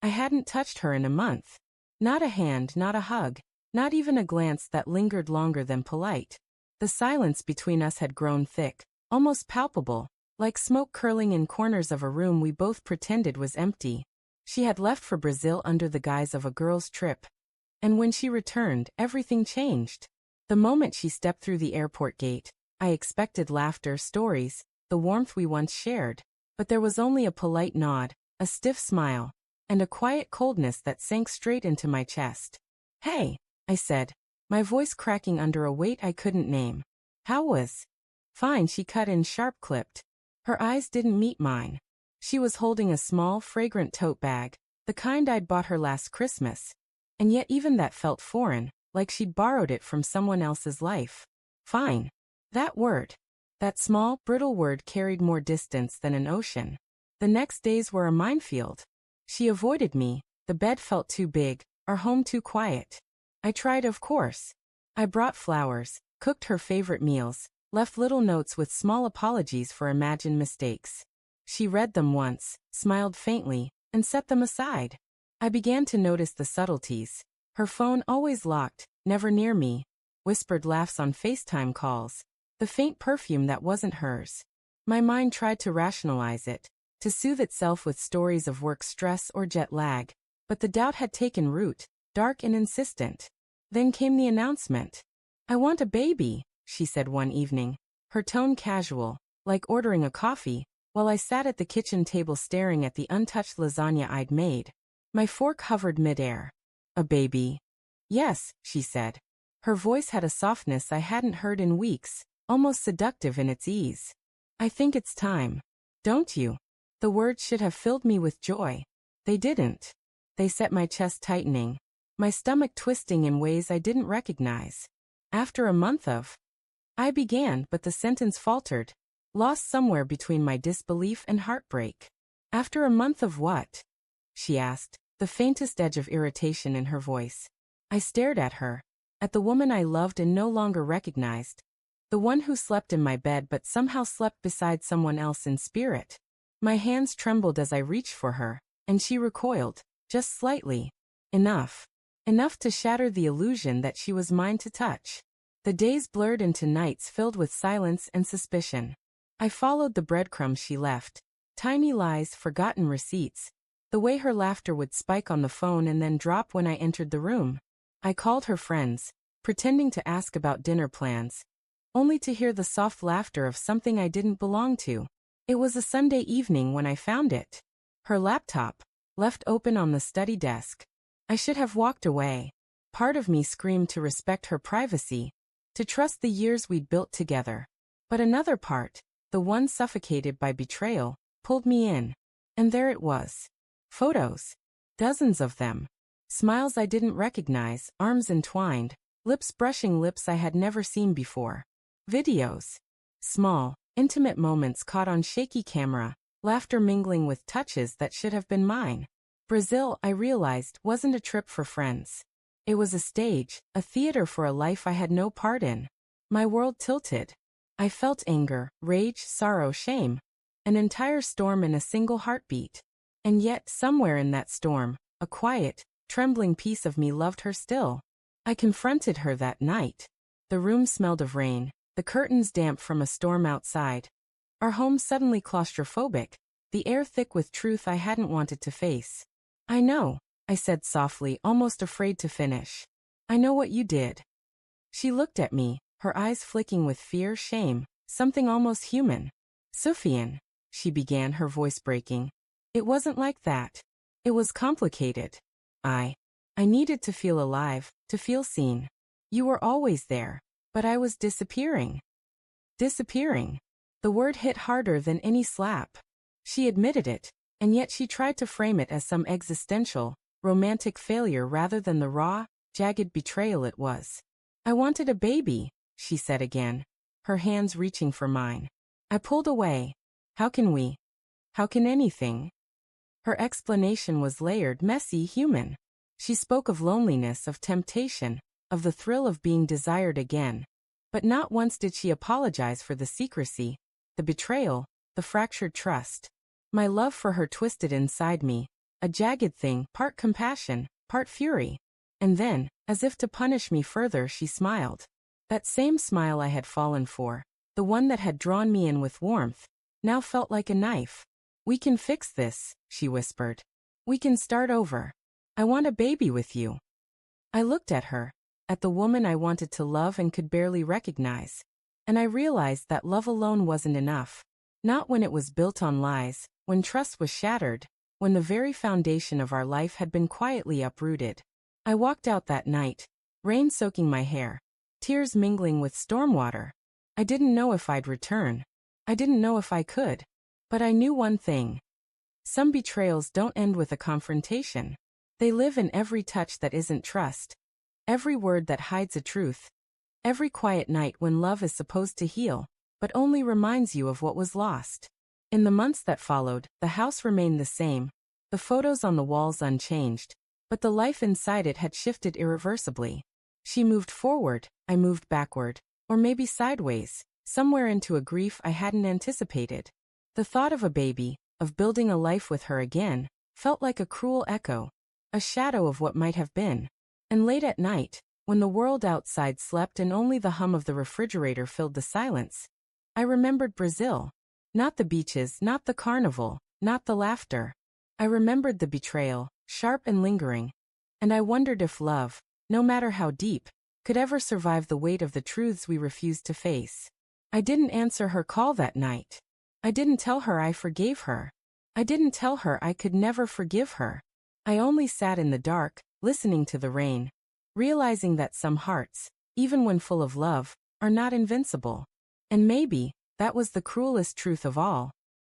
I hadn't touched her in a month. Not a hand, not a hug, not even a glance that lingered longer than polite. The silence between us had grown thick, almost palpable, like smoke curling in corners of a room we both pretended was empty. She had left for Brazil under the guise of a girl's trip. And when she returned, everything changed. The moment she stepped through the airport gate, I expected laughter, stories, the warmth we once shared. But there was only a polite nod, a stiff smile, and a quiet coldness that sank straight into my chest. "Hey," I said, my voice cracking under a weight I couldn't name. "How was?" "Fine," she cut in sharp-clipped. Her eyes didn't meet mine. She was holding a small, fragrant tote bag, the kind I'd bought her last Christmas. And yet even that felt foreign, like she'd borrowed it from someone else's life. Fine. That word. That small, brittle word carried more distance than an ocean. The next days were a minefield. She avoided me, the bed felt too big, our home too quiet. I tried, of course. I brought flowers, cooked her favorite meals, left little notes with small apologies for imagined mistakes. She read them once, smiled faintly, and set them aside. I began to notice the subtleties. Her phone always locked, never near me. Whispered laughs on FaceTime calls. The faint perfume that wasn't hers. My mind tried to rationalize it, to soothe itself with stories of work stress or jet lag. But the doubt had taken root, dark and insistent. Then came the announcement. "I want a baby," she said one evening, her tone casual, like ordering a coffee, while I sat at the kitchen table staring at the untouched lasagna I'd made. My fork hovered midair. "A baby?" "Yes," she said. Her voice had a softness I hadn't heard in weeks, almost seductive in its ease. "I think it's time." "Don't you?" The words should have filled me with joy. They didn't. They set my chest tightening, my stomach twisting in ways I didn't recognize. "After a month of..." I began, but the sentence faltered, lost somewhere between my disbelief and heartbreak. "After a month of what?" she asked, the faintest edge of irritation in her voice. I stared at her, at the woman I loved and no longer recognized, the one who slept in my bed but somehow slept beside someone else in spirit. My hands trembled as I reached for her, and she recoiled, just slightly. Enough. Enough to shatter the illusion that she was mine to touch. The days blurred into nights filled with silence and suspicion. I followed the breadcrumbs she left. Tiny lies, forgotten receipts. The way her laughter would spike on the phone and then drop when I entered the room. I called her friends, pretending to ask about dinner plans, only to hear the soft laughter of something I didn't belong to. It was a Sunday evening when I found it. Her laptop, left open on the study desk. I should have walked away. Part of me screamed to respect her privacy, to trust the years we'd built together. But another part, the one suffocated by betrayal, pulled me in. And there it was. Photos. Dozens of them. Smiles I didn't recognize, arms entwined, lips brushing lips I had never seen before. Videos. Small, intimate moments caught on shaky camera, laughter mingling with touches that should have been mine. Brazil, I realized, wasn't a trip for friends. It was a stage, a theater for a life I had no part in. My world tilted. I felt anger, rage, sorrow, shame. An entire storm in a single heartbeat. And yet, somewhere in that storm, a quiet, trembling piece of me loved her still. I confronted her that night. The room smelled of rain, the curtains damp from a storm outside. Our home suddenly claustrophobic, the air thick with truth I hadn't wanted to face. "I know," I said softly, almost afraid to finish. "I know what you did." She looked at me, her eyes flicking with fear, shame, something almost human. "Sufjan," she began, her voice breaking. "It wasn't like that. It was complicated. I needed to feel alive, to feel seen. You were always there, but I was disappearing." Disappearing. The word hit harder than any slap. She admitted it, and yet she tried to frame it as some existential, romantic failure rather than the raw, jagged betrayal it was. "I wanted a baby," she said again, her hands reaching for mine. I pulled away. How can anything? Her explanation was layered, messy, human. She spoke of loneliness, of temptation, of the thrill of being desired again. But not once did she apologize for the secrecy, the betrayal, the fractured trust. My love for her twisted inside me, a jagged thing, part compassion, part fury. And then, as if to punish me further, she smiled. That same smile I had fallen for, the one that had drawn me in with warmth, now felt like a knife. "We can fix this," she whispered. "We can start over. I want a baby with you." I looked at her, at the woman I wanted to love and could barely recognize. And I realized that love alone wasn't enough. Not when it was built on lies, when trust was shattered, when the very foundation of our life had been quietly uprooted. I walked out that night, rain soaking my hair, tears mingling with storm water. I didn't know if I'd return. I didn't know if I could. But I knew one thing. Some betrayals don't end with a confrontation. They live in every touch that isn't trust. Every word that hides a truth. Every quiet night when love is supposed to heal, but only reminds you of what was lost. In the months that followed, the house remained the same, the photos on the walls unchanged, but the life inside it had shifted irreversibly. She moved forward, I moved backward, or maybe sideways, somewhere into a grief I hadn't anticipated. The thought of a baby, of building a life with her again, felt like a cruel echo, a shadow of what might have been. And late at night, when the world outside slept and only the hum of the refrigerator filled the silence, I remembered Brazil. Not the beaches, not the carnival, not the laughter. I remembered the betrayal, sharp and lingering. And I wondered if love, no matter how deep, could ever survive the weight of the truths we refused to face. I didn't answer her call that night. I didn't tell her I forgave her. I didn't tell her I could never forgive her. I only sat in the dark, listening to the rain, realizing that some hearts, even when full of love, are not invincible. And maybe, that was the cruelest truth of all.